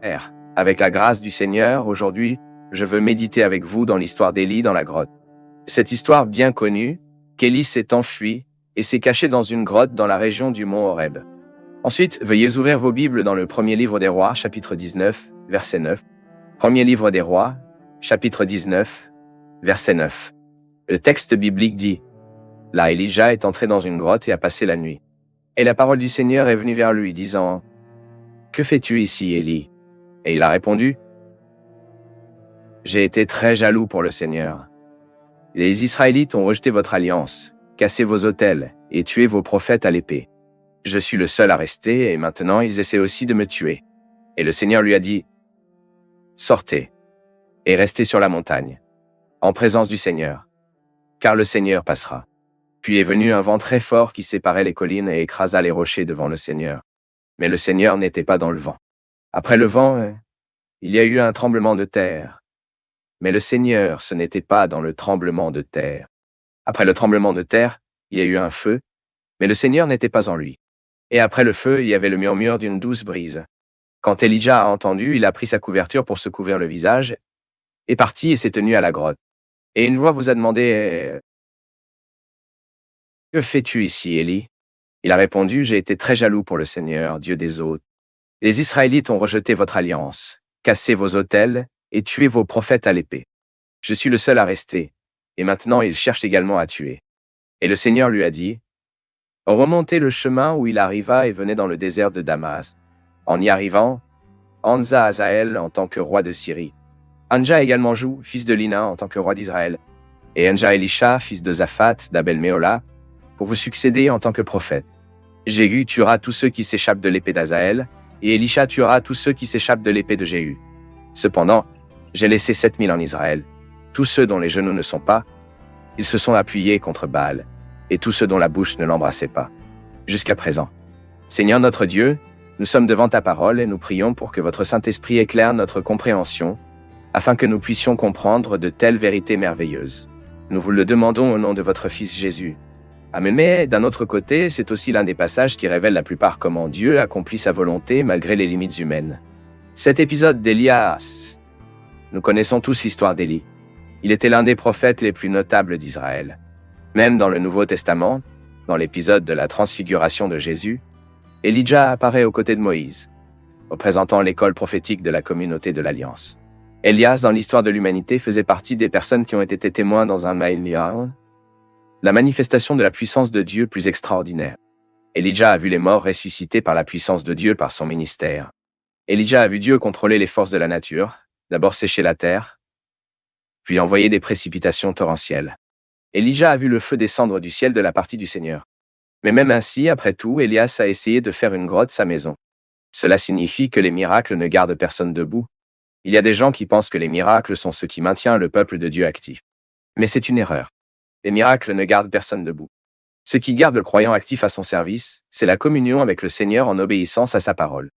Père, avec la grâce du Seigneur, aujourd'hui, je veux méditer avec vous dans l'histoire d'Élie dans la grotte. Cette histoire bien connue, qu'Élie s'est enfui et s'est caché dans une grotte dans la région du mont Horeb. Ensuite, veuillez ouvrir vos Bibles dans le premier livre des Rois, chapitre 19, verset 9. Premier livre des Rois, chapitre 19, verset 9. Le texte biblique dit: Là, Élijah est entré dans une grotte et a passé la nuit. Et la parole du Seigneur est venue vers lui, disant: Que fais-tu ici, Élie? Et il a répondu: J'ai été très jaloux pour le Seigneur. Les Israélites ont rejeté votre alliance, cassé vos autels et tué vos prophètes à l'épée. Je suis le seul à rester et maintenant ils essaient aussi de me tuer. Et le Seigneur lui a dit: Sortez et restez sur la montagne, en présence du Seigneur, car le Seigneur passera. Puis est venu un vent très fort qui séparait les collines et écrasa les rochers devant le Seigneur. Mais le Seigneur n'était pas dans le vent. Après le vent, il y a eu un tremblement de terre. Mais le Seigneur, ce n'était pas dans le tremblement de terre. Après le tremblement de terre, il y a eu un feu, mais le Seigneur n'était pas en lui. Et après le feu, il y avait le murmure d'une douce brise. Quand Élijah a entendu, il a pris sa couverture pour se couvrir le visage, est parti et s'est tenu à la grotte. Et une voix vous a demandé: Que fais-tu ici, Élie? Il a répondu: J'ai été très jaloux pour le Seigneur, Dieu des autres. Les Israélites ont rejeté votre alliance, cassé vos autels et tué vos prophètes à l'épée. Je suis le seul à rester, et maintenant ils cherchent également à tuer. Et le Seigneur lui a dit: Remontez le chemin où il arriva et venez dans le désert de Damas. En y arrivant, Anza Hazaël en tant que roi de Syrie. Anja également joue, fils de Lina, en tant que roi d'Israël. Et Anja Elisha, fils de Zaphat, d'Abel-Méola, pour vous succéder en tant que prophète. Jéhu tuera tous ceux qui s'échappent de l'épée d'Hazaël, et Elisha tuera tous ceux qui s'échappent de l'épée de Jéhu. Cependant, j'ai laissé 7000 en Israël, tous ceux dont les genoux ne sont pas, ils se sont appuyés contre Baal, et tous ceux dont la bouche ne l'embrassait pas. Jusqu'à présent. Seigneur notre Dieu, nous sommes devant ta parole et nous prions pour que votre Saint-Esprit éclaire notre compréhension, afin que nous puissions comprendre de telles vérités merveilleuses. Nous vous le demandons au nom de votre Fils Jésus. Amen. Mais d'un autre côté, c'est aussi l'un des passages qui révèle la plupart comment Dieu accomplit sa volonté malgré les limites humaines. Cet épisode d'Élias. Nous connaissons tous l'histoire d'Élie. Il était l'un des prophètes les plus notables d'Israël. Même dans le Nouveau Testament, dans l'épisode de la transfiguration de Jésus, Elijah apparaît aux côtés de Moïse, représentant l'école prophétique de la communauté de l'Alliance. Élias, dans l'histoire de l'humanité, faisait partie des personnes qui ont été témoins dans un Maïlian, la manifestation de la puissance de Dieu plus extraordinaire. Elijah a vu les morts ressuscités par la puissance de Dieu par son ministère. Elijah a vu Dieu contrôler les forces de la nature, d'abord sécher la terre, puis envoyer des précipitations torrentielles. Elijah a vu le feu descendre du ciel de la partie du Seigneur. Mais même ainsi, après tout, Élias a essayé de faire une grotte sa maison. Cela signifie que les miracles ne gardent personne debout. Il y a des gens qui pensent que les miracles sont ce qui maintient le peuple de Dieu actif. Mais c'est une erreur. Les miracles ne gardent personne debout. Ce qui garde le croyant actif à son service, c'est la communion avec le Seigneur en obéissance à sa parole.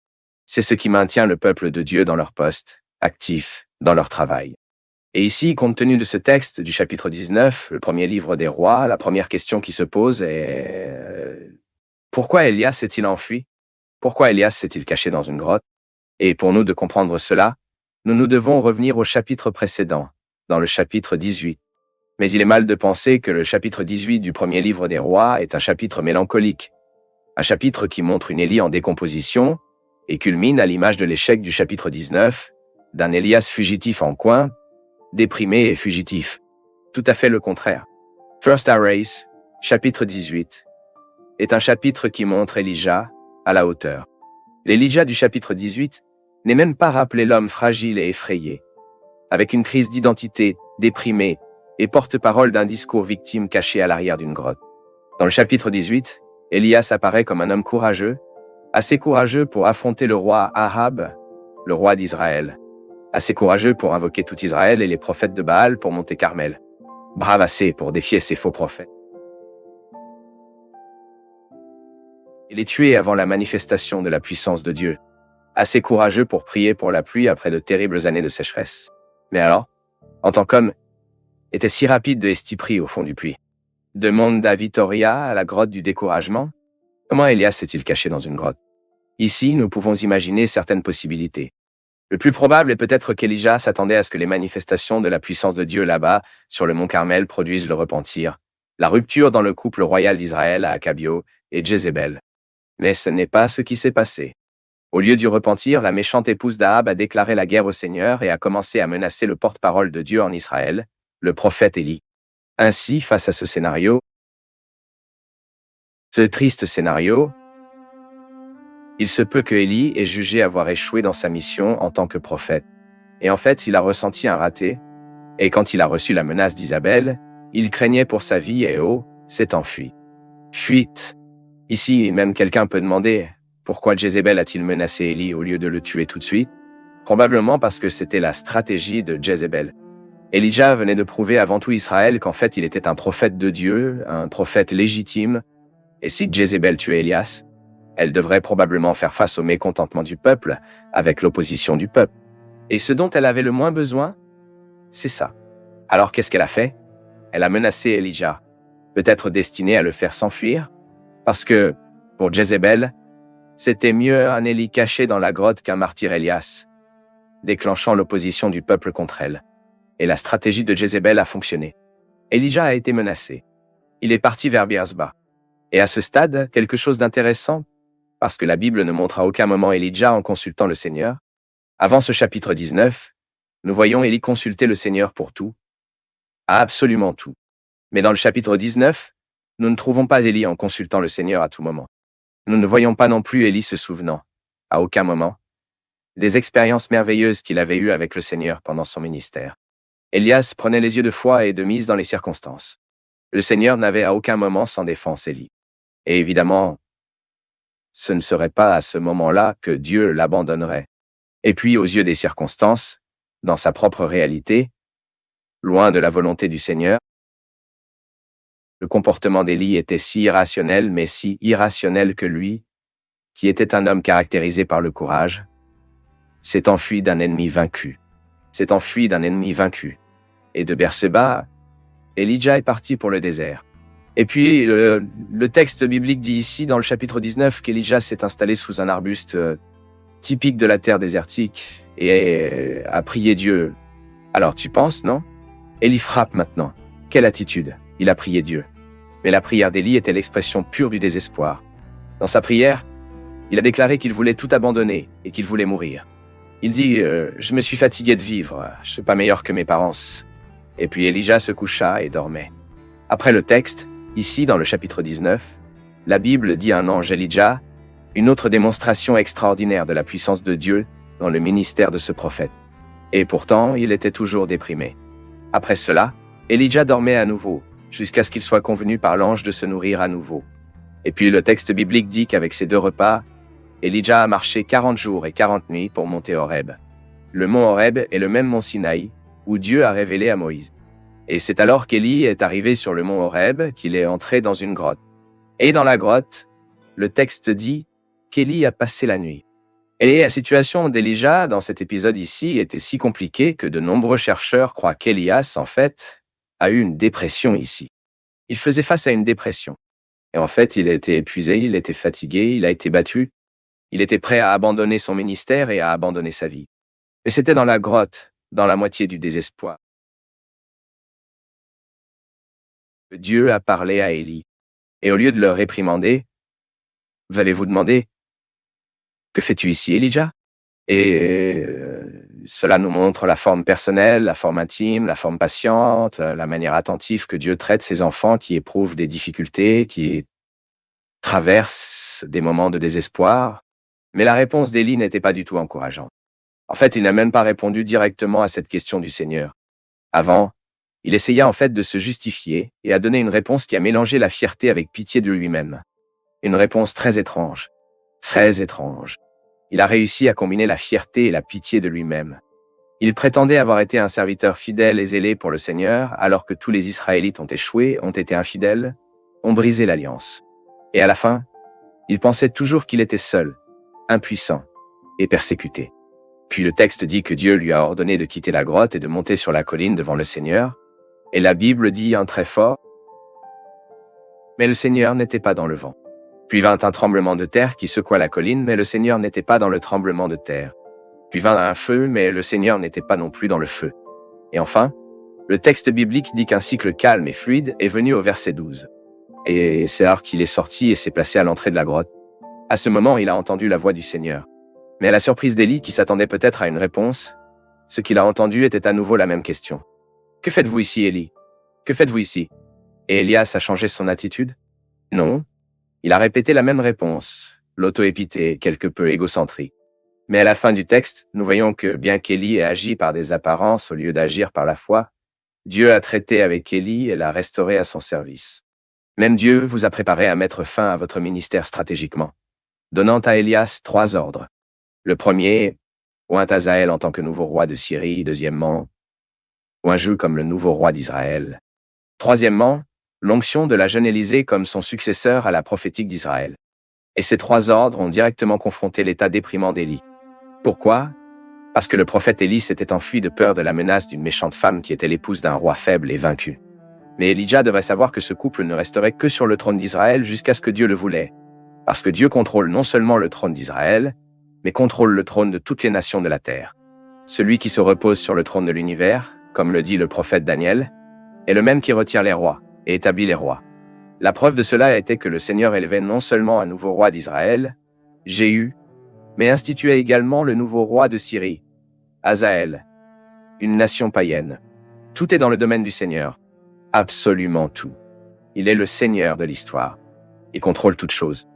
C'est ce qui maintient le peuple de Dieu dans leur poste, actif, dans leur travail. Et ici, compte tenu de ce texte du chapitre 19, le premier livre des Rois, la première question qui se pose est: pourquoi Élias s'est-il enfui? Pourquoi Élias s'est-il caché dans une grotte? Et pour nous de comprendre cela, nous devons revenir au chapitre précédent, dans le chapitre 18. Mais il est mal de penser que le chapitre 18 du premier livre des Rois est un chapitre mélancolique. Un chapitre qui montre une Élie en décomposition et culmine à l'image de l'échec du chapitre 19, d'un Élias fugitif en coin, déprimé et fugitif. Tout à fait le contraire. First Race, chapitre 18, est un chapitre qui montre Élijah à la hauteur. L'Élijah du chapitre 18 n'est même pas rappelé l'homme fragile et effrayé, avec une crise d'identité, déprimé, et porte-parole d'un discours victime caché à l'arrière d'une grotte. Dans le chapitre 18, Élias apparaît comme un homme courageux, assez courageux pour affronter le roi Ahab, le roi d'Israël, assez courageux pour invoquer tout Israël et les prophètes de Baal pour monter Carmel, brave assez pour défier ces faux prophètes et les tuer avant la manifestation de la puissance de Dieu, assez courageux pour prier pour la pluie après de terribles années de sécheresse. Mais alors, en tant qu'homme, était si rapide de Estipri au fond du puits. De Monda Vitoria à la grotte du découragement, comment Élias s'est-il caché dans une grotte? Ici, nous pouvons imaginer certaines possibilités. Le plus probable est peut-être qu'Elijah s'attendait à ce que les manifestations de la puissance de Dieu là-bas, sur le mont Carmel, produisent le repentir, la rupture dans le couple royal d'Israël à Akabio et Jézébel. Mais ce n'est pas ce qui s'est passé. Au lieu du repentir, la méchante épouse d'Ahab a déclaré la guerre au Seigneur et a commencé à menacer le porte-parole de Dieu en Israël, le prophète Élie. Ainsi, face à ce triste scénario, il se peut que Élie ait jugé avoir échoué dans sa mission en tant que prophète. Et en fait, il a ressenti un raté, et quand il a reçu la menace d'Isabelle, il craignait pour sa vie et s'est enfui. Fuite. Ici, même quelqu'un peut demander pourquoi Jézébel a-t-il menacé Élie au lieu de le tuer tout de suite? Probablement parce que c'était la stratégie de Jézébel. Elijah venait de prouver avant tout Israël qu'en fait il était un prophète de Dieu, un prophète légitime, et si Jézébel tuait Élias, elle devrait probablement faire face au mécontentement du peuple avec l'opposition du peuple. Et ce dont elle avait le moins besoin, c'est ça. Alors qu'est-ce qu'elle a fait? Elle a menacé Elijah, peut-être destiné à le faire s'enfuir, parce que, pour Jézébel, c'était mieux un Élie caché dans la grotte qu'un martyr Élias, déclenchant l'opposition du peuple contre elle. Et la stratégie de Jézébel a fonctionné. Elijah a été menacé. Il est parti vers Beerseba. Et à ce stade, quelque chose d'intéressant, parce que la Bible ne montre à aucun moment Elijah en consultant le Seigneur. Avant ce chapitre 19, nous voyons Élie consulter le Seigneur pour tout, absolument tout. Mais dans le chapitre 19, nous ne trouvons pas Élie en consultant le Seigneur à tout moment. Nous ne voyons pas non plus Élie se souvenant, à aucun moment, des expériences merveilleuses qu'il avait eues avec le Seigneur pendant son ministère. Élias prenait les yeux de foi et de mise dans les circonstances. Le Seigneur n'avait à aucun moment sans défense Élie. Et évidemment, ce ne serait pas à ce moment-là que Dieu l'abandonnerait. Et puis, aux yeux des circonstances, dans sa propre réalité, loin de la volonté du Seigneur, le comportement d'Élie était si irrationnel, mais si irrationnel que lui, qui était un homme caractérisé par le courage, s'est enfui d'un ennemi vaincu. S'est enfui d'un ennemi vaincu. Et de Beerseba, Elijah est parti pour le désert. Et puis, le texte biblique dit ici, dans le chapitre 19, qu'Elijah s'est installé sous un arbuste typique de la terre désertique et a prié Dieu. Alors, tu penses, non? Élie frappe maintenant. Quelle attitude! Il a prié Dieu. Mais la prière d'Élie était l'expression pure du désespoir. Dans sa prière, il a déclaré qu'il voulait tout abandonner et qu'il voulait mourir. Il dit « Je me suis fatigué de vivre, je ne suis pas meilleur que mes parents. » Et puis Elijah se coucha et dormait. Après le texte, ici dans le chapitre 19, la Bible dit à un ange Elijah, une autre démonstration extraordinaire de la puissance de Dieu dans le ministère de ce prophète. Et pourtant, il était toujours déprimé. Après cela, Elijah dormait à nouveau, jusqu'à ce qu'il soit convenu par l'ange de se nourrir à nouveau. Et puis le texte biblique dit qu'avec ces 2 repas, Elijah a marché 40 jours et 40 nuits pour monter Horeb. Le mont Horeb est le même mont Sinaï, où Dieu a révélé à Moïse. Et c'est alors qu'Élie est arrivé sur le mont Horeb qu'il est entré dans une grotte. Et dans la grotte, le texte dit qu'Élie a passé la nuit. Et la situation d'Elijah dans cet épisode ici était si compliquée que de nombreux chercheurs croient qu'Élias, en fait, a eu une dépression ici. Il faisait face à une dépression. Et en fait, il était épuisé, il était fatigué, il a été battu. Il était prêt à abandonner son ministère et à abandonner sa vie. Mais c'était dans la grotte, dans la moitié du désespoir, que Dieu a parlé à Élie. Et au lieu de le réprimander, vous allez vous demander, que fais-tu ici, Elijah? Et cela nous montre la forme personnelle, la forme intime, la forme patiente, la manière attentive que Dieu traite ses enfants qui éprouvent des difficultés, qui traversent des moments de désespoir. Mais la réponse d'Élie n'était pas du tout encourageante. En fait, il n'a même pas répondu directement à cette question du Seigneur. Avant, il essaya en fait de se justifier et a donné une réponse qui a mélangé la fierté avec pitié de lui-même. Une réponse très étrange. Très étrange. Il a réussi à combiner la fierté et la pitié de lui-même. Il prétendait avoir été un serviteur fidèle et zélé pour le Seigneur, alors que tous les Israélites ont échoué, ont été infidèles, ont brisé l'alliance. Et à la fin, il pensait toujours qu'il était seul, impuissant et persécuté. Puis le texte dit que Dieu lui a ordonné de quitter la grotte et de monter sur la colline devant le Seigneur, et la Bible dit un très fort, mais le Seigneur n'était pas dans le vent. Puis vint un tremblement de terre qui secoua la colline, mais le Seigneur n'était pas dans le tremblement de terre. Puis vint un feu, mais le Seigneur n'était pas non plus dans le feu. Et enfin, le texte biblique dit qu'un cycle calme et fluide est venu au verset 12. Et c'est alors qu'il est sorti et s'est placé à l'entrée de la grotte. À ce moment, il a entendu la voix du Seigneur. Mais à la surprise d'Élie, qui s'attendait peut-être à une réponse, ce qu'il a entendu était à nouveau la même question. « Que faites-vous ici, Élie? Que faites-vous ici » Et Élias a changé son attitude? Non. Il a répété la même réponse, l'auto-épité, quelque peu égocentrique. Mais à la fin du texte, nous voyons que bien qu'Élie ait agi par des apparences au lieu d'agir par la foi, Dieu a traité avec Élie et l'a restauré à son service. Même Dieu vous a préparé à mettre fin à votre ministère stratégiquement, donnant à Élias 3 ordres. Le premier, oint Hazaël en tant que nouveau roi de Syrie. Deuxièmement, oint Jéhu comme le nouveau roi d'Israël. Troisièmement, l'onction de la jeune Élisée comme son successeur à la prophétique d'Israël. Et ces 3 ordres ont directement confronté l'état déprimant d'Élie. Pourquoi? Parce que le prophète Élie s'était enfui de peur de la menace d'une méchante femme qui était l'épouse d'un roi faible et vaincu. Mais Elijah devrait savoir que ce couple ne resterait que sur le trône d'Israël jusqu'à ce que Dieu le voulait. Parce que Dieu contrôle non seulement le trône d'Israël, mais contrôle le trône de toutes les nations de la terre. Celui qui se repose sur le trône de l'univers, comme le dit le prophète Daniel, est le même qui retire les rois et établit les rois. La preuve de cela était que le Seigneur élevait non seulement un nouveau roi d'Israël, Jéhu, mais instituait également le nouveau roi de Syrie, Hazaël, une nation païenne. Tout est dans le domaine du Seigneur. Absolument tout. Il est le Seigneur de l'histoire. Il contrôle toutes choses.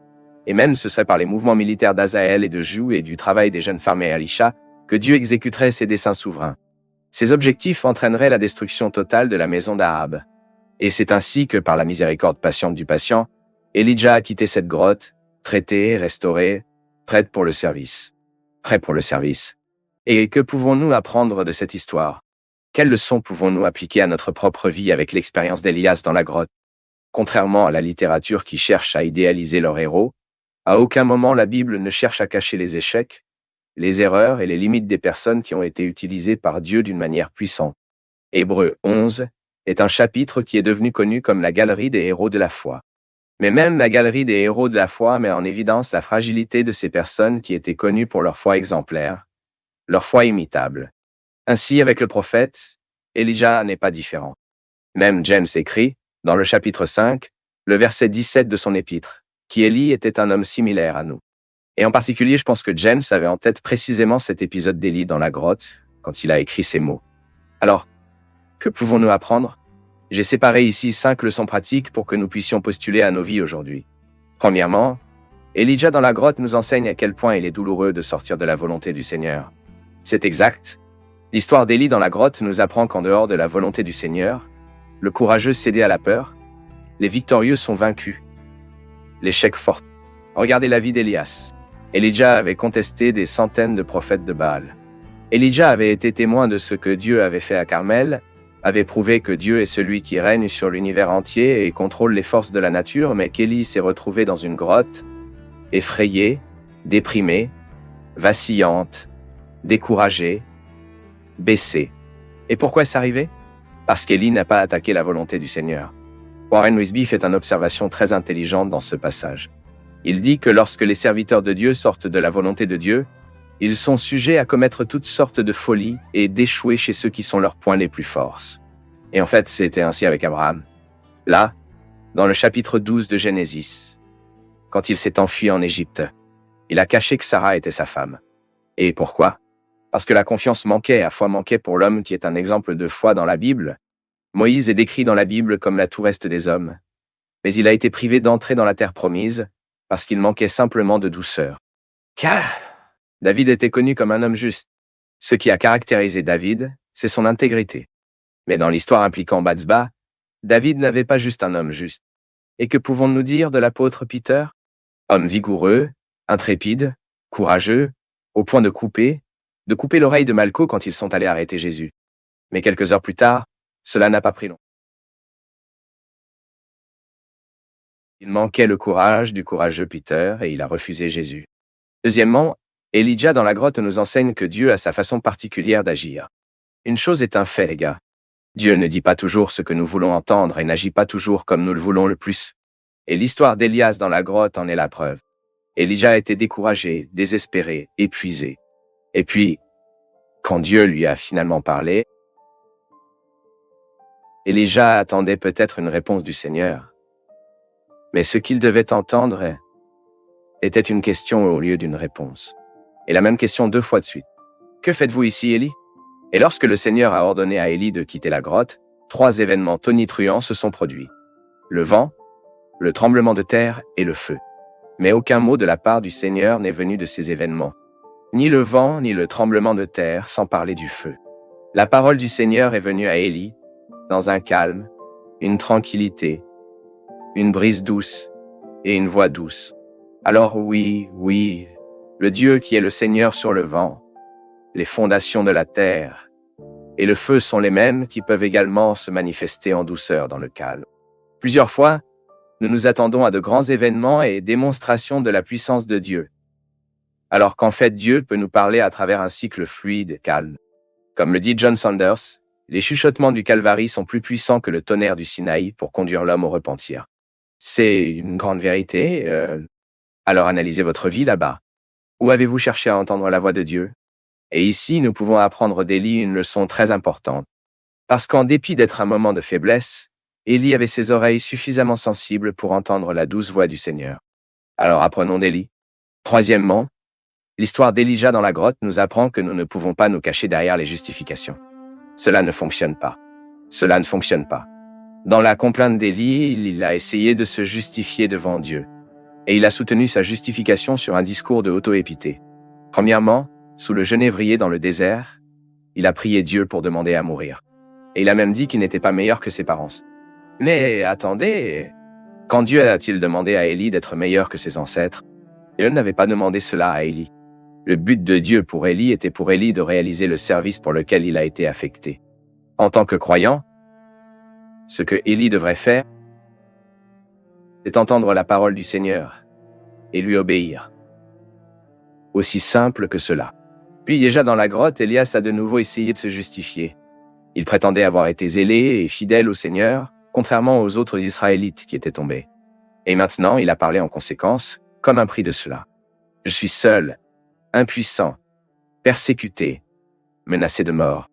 Et même ce serait par les mouvements militaires d'Hazaël et de Jéhu et du travail des jeunes femmes et Elisha que Dieu exécuterait ses desseins souverains. Ses objectifs entraîneraient la destruction totale de la maison d'Ahab. Et c'est ainsi que, par la miséricorde patiente du patient, Elijah a quitté cette grotte, traitée, restaurée, prête pour le service. Prêt pour le service. Et que pouvons-nous apprendre de cette histoire? Quelles leçons pouvons-nous appliquer à notre propre vie avec l'expérience d'Élias dans la grotte? Contrairement à la littérature qui cherche à idéaliser leur héros, à aucun moment la Bible ne cherche à cacher les échecs, les erreurs et les limites des personnes qui ont été utilisées par Dieu d'une manière puissante. Hébreux 11 est un chapitre qui est devenu connu comme la galerie des héros de la foi. Mais même la galerie des héros de la foi met en évidence la fragilité de ces personnes qui étaient connues pour leur foi exemplaire, leur foi imitable. Ainsi, avec le prophète, Elijah n'est pas différent. Même James écrit, dans le chapitre 5, le verset 17 de son épître, qu'Élie était un homme similaire à nous. Et en particulier, je pense que James avait en tête précisément cet épisode d'Élie dans la grotte, quand il a écrit ces mots. Alors, que pouvons-nous apprendre? J'ai séparé ici 5 leçons pratiques pour que nous puissions postuler à nos vies aujourd'hui. Premièrement, Elijah dans la grotte nous enseigne à quel point il est douloureux de sortir de la volonté du Seigneur. C'est exact. L'histoire d'Élie dans la grotte nous apprend qu'en dehors de la volonté du Seigneur, le courageux cédait à la peur, les victorieux sont vaincus. L'échec fort. Regardez la vie d'Élias. Elijah avait contesté des centaines de prophètes de Baal. Elijah avait été témoin de ce que Dieu avait fait à Carmel, avait prouvé que Dieu est celui qui règne sur l'univers entier et contrôle les forces de la nature, mais qu'Élie s'est retrouvé dans une grotte, effrayée, déprimée, vacillante, découragée, baissée. Et pourquoi est-ce arrivé? Parce qu'Élie n'a pas attaqué la volonté du Seigneur. Warren Wiersbe fait une observation très intelligente dans ce passage. Il dit que lorsque les serviteurs de Dieu sortent de la volonté de Dieu, ils sont sujets à commettre toutes sortes de folies et d'échouer chez ceux qui sont leurs points les plus forts. Et en fait, c'était ainsi avec Abraham. Là, dans le chapitre 12 de Genèse, quand il s'est enfui en Égypte, il a caché que Sarah était sa femme. Et pourquoi? Parce que la confiance manquait, la foi manquait pour l'homme qui est un exemple de foi dans la Bible. Moïse est décrit dans la Bible comme la toureste des hommes. Mais il a été privé d'entrer dans la terre promise parce qu'il manquait simplement de douceur. Car David était connu comme un homme juste. Ce qui a caractérisé David, c'est son intégrité. Mais dans l'histoire impliquant Bathsheba, David n'avait pas juste un homme juste. Et que pouvons-nous dire de l'apôtre Peter? Homme vigoureux, intrépide, courageux, au point de couper l'oreille de Malcho quand ils sont allés arrêter Jésus. Mais quelques heures plus tard, cela n'a pas pris long. Il manquait le courage du courageux Peter et il a refusé Jésus. Deuxièmement, Elijah dans la grotte nous enseigne que Dieu a sa façon particulière d'agir. Une chose est un fait, les gars. Dieu ne dit pas toujours ce que nous voulons entendre et n'agit pas toujours comme nous le voulons le plus. Et l'histoire d'Élias dans la grotte en est la preuve. Elijah a été découragé, désespéré, épuisé. Et puis, Quand Dieu lui a finalement parlé, Elijah attendait peut-être une réponse du Seigneur. Mais ce qu'il devait entendre était une question au lieu d'une réponse. Et la même question 2 fois de suite. « Que faites-vous ici, Élie ?» Et lorsque le Seigneur a ordonné à Élie de quitter la grotte, 3 événements tonitruants se sont produits. Le vent, le tremblement de terre et le feu. Mais aucun mot de la part du Seigneur n'est venu de ces événements. Ni le vent, ni le tremblement de terre, sans parler du feu. La parole du Seigneur est venue à Élie, dans un calme, une tranquillité, une brise douce et une voix douce. Alors oui, le Dieu qui est le Seigneur sur le vent, les fondations de la terre et le feu sont les mêmes qui peuvent également se manifester en douceur dans le calme. Plusieurs fois, nous nous attendons à de grands événements et démonstrations de la puissance de Dieu, alors qu'en fait Dieu peut nous parler à travers un cycle fluide et calme. Comme le dit John Sanders, les chuchotements du Calvarie sont plus puissants que le tonnerre du Sinaï pour conduire l'homme au repentir. C'est une grande vérité. Alors analysez votre vie là-bas. Où avez-vous cherché à entendre la voix de Dieu? Et ici, nous pouvons apprendre d'Élie une leçon très importante. Parce qu'en dépit d'être un moment de faiblesse, Élie avait ses oreilles suffisamment sensibles pour entendre la douce voix du Seigneur. Alors apprenons d'Élie. Troisièmement, l'histoire d'Élijah dans la grotte nous apprend que nous ne pouvons pas nous cacher derrière les justifications. Cela ne fonctionne pas. Cela ne fonctionne pas. Dans la complainte d'Élie, il a essayé de se justifier devant Dieu. Et il a soutenu sa justification sur un discours de auto-épité. Premièrement, sous le genévrier dans le désert, il a prié Dieu pour demander à mourir. Et il a même dit qu'il n'était pas meilleur que ses parents. Mais attendez, quand Dieu a-t-il demandé à Élie d'être meilleur que ses ancêtres? Dieu n'avait pas demandé cela à Élie. Le but de Dieu pour Élie était pour Élie de réaliser le service pour lequel il a été affecté. En tant que croyant, ce que Élie devrait faire, c'est entendre la parole du Seigneur et lui obéir. Aussi simple que cela. Puis déjà dans la grotte, Élias a de nouveau essayé de se justifier. Il prétendait avoir été zélé et fidèle au Seigneur, contrairement aux autres Israélites qui étaient tombés. Et maintenant, il a parlé en conséquence, comme un prix de cela. Je suis seul, impuissant, persécuté, menacé de mort.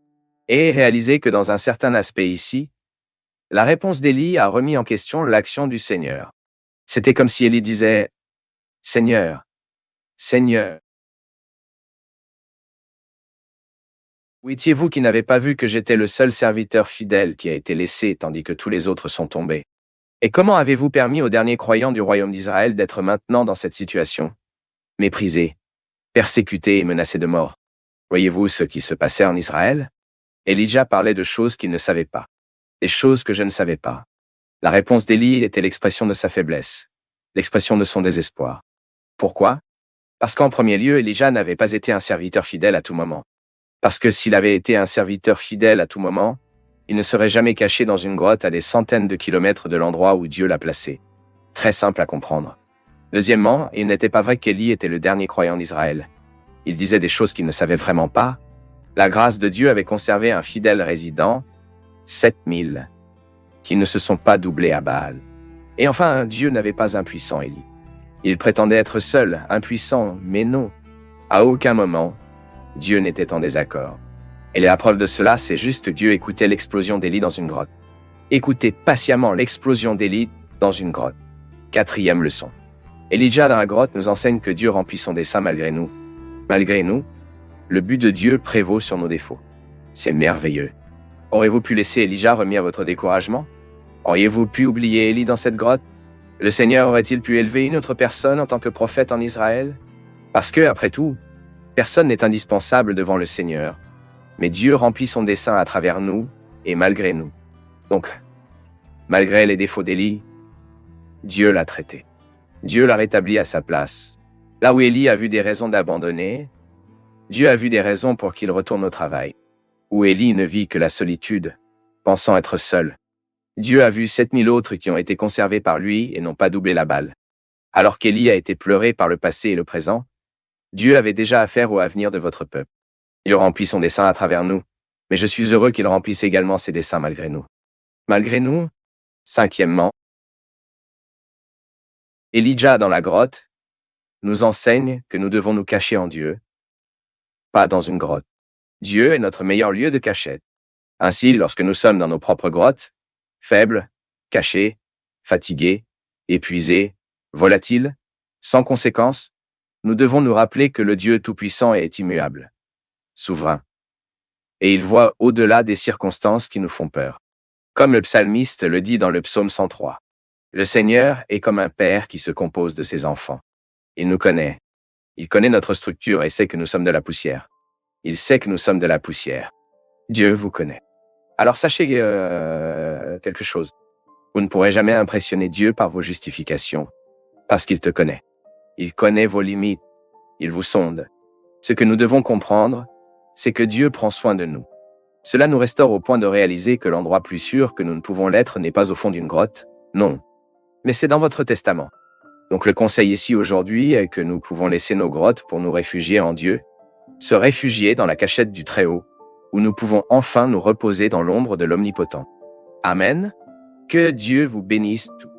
Et réalisé que dans un certain aspect ici, la réponse d'Élie a remis en question l'action du Seigneur. C'était comme si Élie disait « Seigneur, Seigneur, où étiez-vous qui n'avez pas vu que j'étais le seul serviteur fidèle qui a été laissé tandis que tous les autres sont tombés? Et comment avez-vous permis aux derniers croyants du royaume d'Israël d'être maintenant dans cette situation? Méprisés, persécutés et menacés de mort. Voyez-vous ce qui se passait en Israël? Elijah parlait de choses qu'il ne savait pas. Des choses que je ne savais pas. La réponse d'Élie était l'expression de sa faiblesse, l'expression de son désespoir. Pourquoi? Parce qu'en premier lieu, Elijah n'avait pas été un serviteur fidèle à tout moment. Parce que s'il avait été un serviteur fidèle à tout moment, il ne serait jamais caché dans une grotte à des centaines de kilomètres de l'endroit où Dieu l'a placé. Très simple à comprendre. Deuxièmement, il n'était pas vrai qu'Élie était le dernier croyant d'Israël. Il disait des choses qu'il ne savait vraiment pas. La grâce de Dieu avait conservé un fidèle résident, 7000, qui ne se sont pas doublés à Baal. Et enfin, Dieu n'avait pas impuissant Élie. Il prétendait être seul, impuissant, mais non. À aucun moment, Dieu n'était en désaccord. Et la preuve de cela, c'est juste Dieu écoutait l'explosion d'Élie dans une grotte. Écoutez patiemment l'explosion d'Élie dans une grotte. Quatrième leçon. Elijah dans la grotte nous enseigne que Dieu remplit son dessein malgré nous. Malgré nous, le but de Dieu prévaut sur nos défauts. C'est merveilleux. Auriez-vous pu laisser Elijah remis à votre découragement? Auriez-vous pu oublier Élie dans cette grotte? Le Seigneur aurait-il pu élever une autre personne en tant que prophète en Israël? Parce que, après tout, personne n'est indispensable devant le Seigneur. Mais Dieu remplit son dessein à travers nous et malgré nous. Donc, malgré les défauts d'Élie, Dieu l'a traité. Dieu l'a rétabli à sa place. Là où Élie a vu des raisons d'abandonner, Dieu a vu des raisons pour qu'il retourne au travail. Où Élie ne vit que la solitude, pensant être seul, Dieu a vu 7000 autres qui ont été conservés par lui et n'ont pas doublé la balle. Alors qu'Élie a été pleuré par le passé et le présent, Dieu avait déjà affaire au avenir de votre peuple. Dieu remplit son dessein à travers nous, mais je suis heureux qu'il remplisse également ses desseins malgré nous. Malgré nous, cinquièmement, Elijah dans la grotte nous enseigne que nous devons nous cacher en Dieu, pas dans une grotte. Dieu est notre meilleur lieu de cachette. Ainsi, lorsque nous sommes dans nos propres grottes, faibles, cachés, fatigués, épuisés, volatiles, sans conséquence, nous devons nous rappeler que le Dieu Tout-Puissant est immuable, souverain. Et il voit au-delà des circonstances qui nous font peur. Comme le psalmiste le dit dans le psaume 103. Le Seigneur est comme un père qui se compose de ses enfants. Il nous connaît. Il connaît notre structure et sait que nous sommes de la poussière. Il sait que nous sommes de la poussière. Dieu vous connaît. Alors sachez quelque chose. Vous ne pourrez jamais impressionner Dieu par vos justifications, parce qu'il te connaît. Il connaît vos limites. Il vous sonde. Ce que nous devons comprendre, c'est que Dieu prend soin de nous. Cela nous restaure au point de réaliser que l'endroit plus sûr que nous ne pouvons l'être n'est pas au fond d'une grotte, non. Mais c'est dans votre testament. Donc le conseil ici aujourd'hui est que nous pouvons laisser nos grottes pour nous réfugier en Dieu, se réfugier dans la cachette du Très-Haut, où nous pouvons enfin nous reposer dans l'ombre de l'Omnipotent. Amen. Que Dieu vous bénisse tous.